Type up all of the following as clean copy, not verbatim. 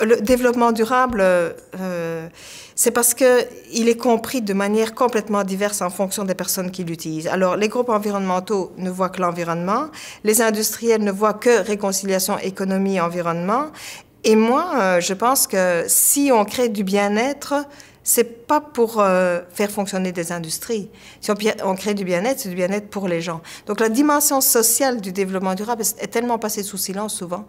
le développement durable, c'est parce qu'il est compris de manière complètement diverse en fonction des personnes qui l'utilisent. Alors, les groupes environnementaux ne voient que l'environnement, les industriels ne voient que réconciliation économie-environnement. Et moi, je pense que si on crée du bien-être, c'est pas pour faire fonctionner des industries. Si on crée du bien-être, c'est du bien-être pour les gens. Donc, la dimension sociale du développement durable est tellement passée sous silence souvent.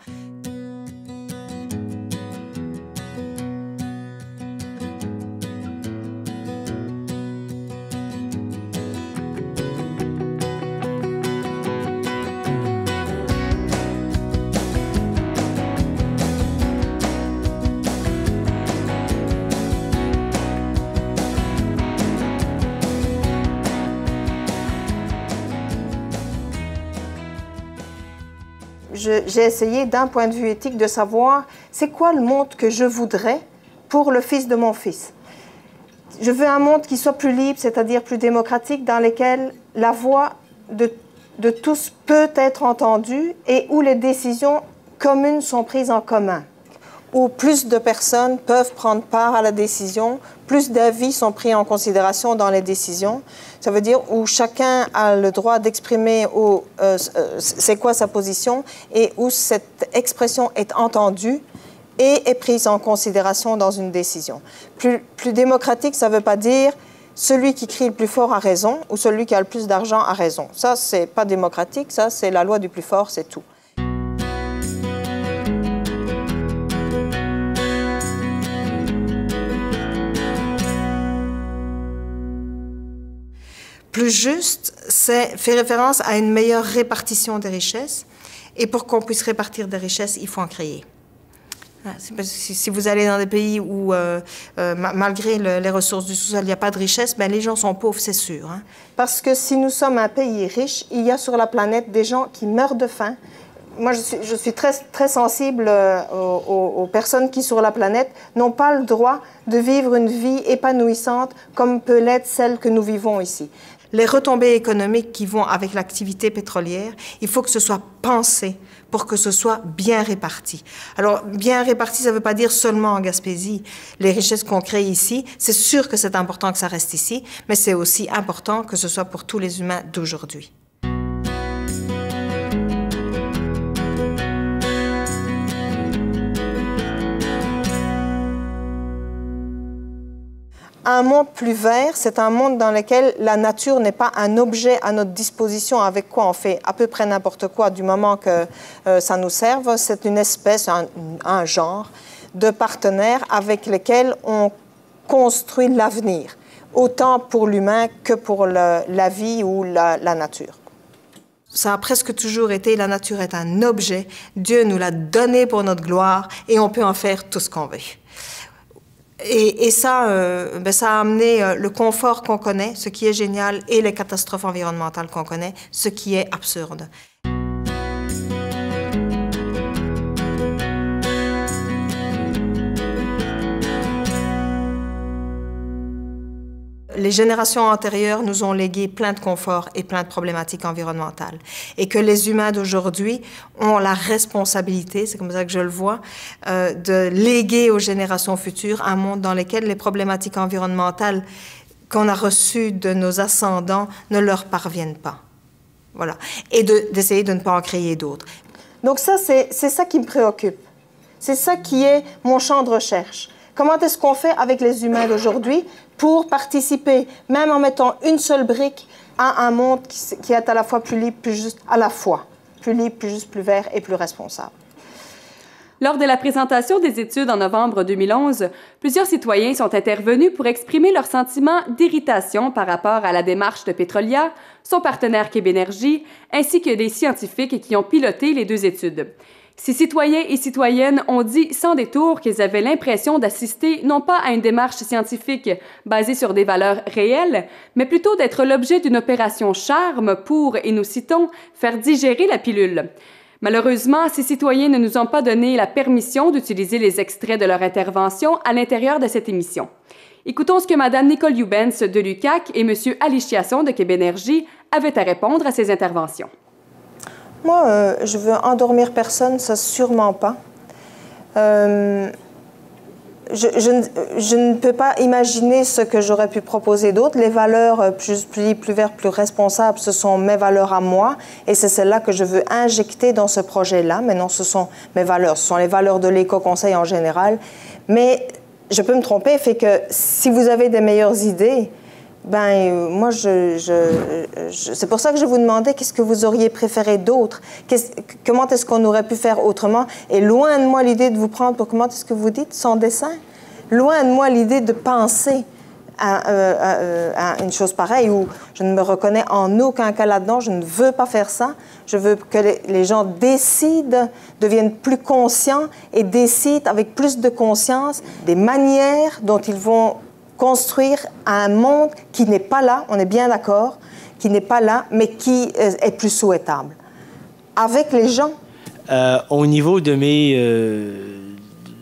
J'ai essayé d'un point de vue éthique de savoir c'est quoi le monde que je voudrais pour le fils de mon fils. Je veux un monde qui soit plus libre, c'est-à-dire plus démocratique, dans lequel la voix de tous peut être entendue et où les décisions communes sont prises en commun, où plus de personnes peuvent prendre part à la décision, plus d'avis sont pris en considération dans les décisions. Ça veut dire où chacun a le droit d'exprimer c'est quoi sa position et où cette expression est entendue et est prise en considération dans une décision. Plus démocratique, ça ne veut pas dire celui qui crie le plus fort a raison ou celui qui a le plus d'argent a raison. Ça, c'est pas démocratique, ça, c'est la loi du plus fort, c'est tout. Plus juste, c'est fait référence à une meilleure répartition des richesses. Et pour qu'on puisse répartir des richesses, il faut en créer. Si vous allez dans des pays où, malgré les ressources du sous-sol, il n'y a pas de richesse, ben les gens sont pauvres, c'est sûr. Hein. Parce que si nous sommes un pays riche, il y a sur la planète des gens qui meurent de faim. Moi, je suis très, très sensible aux personnes qui, sur la planète, n'ont pas le droit de vivre une vie épanouissante comme peut l'être celle que nous vivons ici. Les retombées économiques qui vont avec l'activité pétrolière, il faut que ce soit pensé pour que ce soit bien réparti. Alors, bien réparti, ça ne veut pas dire seulement en Gaspésie. Les richesses qu'on crée ici, c'est sûr que c'est important que ça reste ici, mais c'est aussi important que ce soit pour tous les humains d'aujourd'hui. Un monde plus vert, c'est un monde dans lequel la nature n'est pas un objet à notre disposition avec quoi on fait à peu près n'importe quoi du moment que ça nous serve. C'est une espèce, un genre de partenaires avec lesquels on construit l'avenir, autant pour l'humain que pour la vie ou la nature. Ça a presque toujours été, la nature est un objet, Dieu nous l'a donné pour notre gloire et on peut en faire tout ce qu'on veut. Et ça, ça a amené le confort qu'on connaît, ce qui est génial, et les catastrophes environnementales qu'on connaît, ce qui est absurde. Les générations antérieures nous ont légué plein de confort et plein de problématiques environnementales. Et que les humains d'aujourd'hui ont la responsabilité, c'est comme ça que je le vois, de léguer aux générations futures un monde dans lequel les problématiques environnementales qu'on a reçues de nos ascendants ne leur parviennent pas. Voilà. Et d'essayer de ne pas en créer d'autres. Donc ça, c'est ça qui me préoccupe. C'est ça qui est mon champ de recherche. Comment est-ce qu'on fait avec les humains d'aujourd'hui pour participer, même en mettant une seule brique, à un monde qui est à la fois plus libre, plus juste, à la fois plus libre, plus juste, plus vert et plus responsable. Lors de la présentation des études en novembre 2011, plusieurs citoyens sont intervenus pour exprimer leur sentiment d'irritation par rapport à la démarche de Pétrolia, son partenaire Québénergie, ainsi que des scientifiques qui ont piloté les deux études. Ces citoyens et citoyennes ont dit sans détour qu'ils avaient l'impression d'assister non pas à une démarche scientifique basée sur des valeurs réelles, mais plutôt d'être l'objet d'une opération charme pour, et nous citons, faire digérer la pilule. Malheureusement, ces citoyens ne nous ont pas donné la permission d'utiliser les extraits de leur intervention à l'intérieur de cette émission. Écoutons ce que Mme Nicole Youbens de l'UQAC et M. Ali Chiasson de Québénergie avaient à répondre à ces interventions. Moi, je veux endormir personne, ça sûrement pas. Je ne peux pas imaginer ce que j'aurais pu proposer d'autre. Les valeurs plus vertes, plus responsables, ce sont mes valeurs à moi et c'est celles-là que je veux injecter dans ce projet-là. Mais non, ce sont mes valeurs, ce sont les valeurs de l'éco-conseil en général. Mais je peux me tromper, fait que si vous avez des meilleures idées, moi, c'est pour ça que je vous demandais qu'est-ce que vous auriez préféré d'autre, comment est-ce qu'on aurait pu faire autrement. Et loin de moi l'idée de vous prendre pour, comment est-ce que vous dites, sans dessin, loin de moi l'idée de penser à une chose pareille où je ne me reconnais en aucun cas là-dedans, je ne veux pas faire ça. Je veux que les gens décident, deviennent plus conscients et décident avec plus de conscience des manières dont ils vont construire un monde qui n'est pas là, on est bien d'accord, qui n'est pas là, mais qui est plus souhaitable. Avec les gens. Au niveau de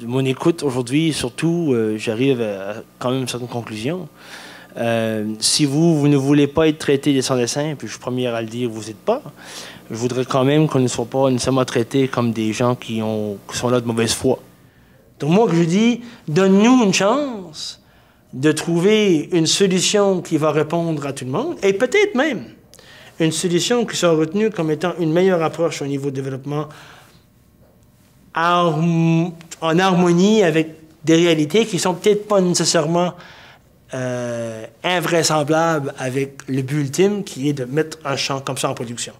mon écoute aujourd'hui, surtout, j'arrive à quand même une certaine conclusion. Si vous ne voulez pas être traité des sans-dessin, puis je suis premier à le dire, vous n'êtes pas, je voudrais quand même qu'on ne soit pas nécessairement traités comme des gens qui sont là de mauvaise foi. Donc moi, je dis, donne-nous une chance de trouver une solution qui va répondre à tout le monde, et peut-être même une solution qui sera retenue comme étant une meilleure approche au niveau de développement en harmonie avec des réalités qui sont peut-être pas nécessairement invraisemblables avec le but ultime qui est de mettre un champ comme ça en production.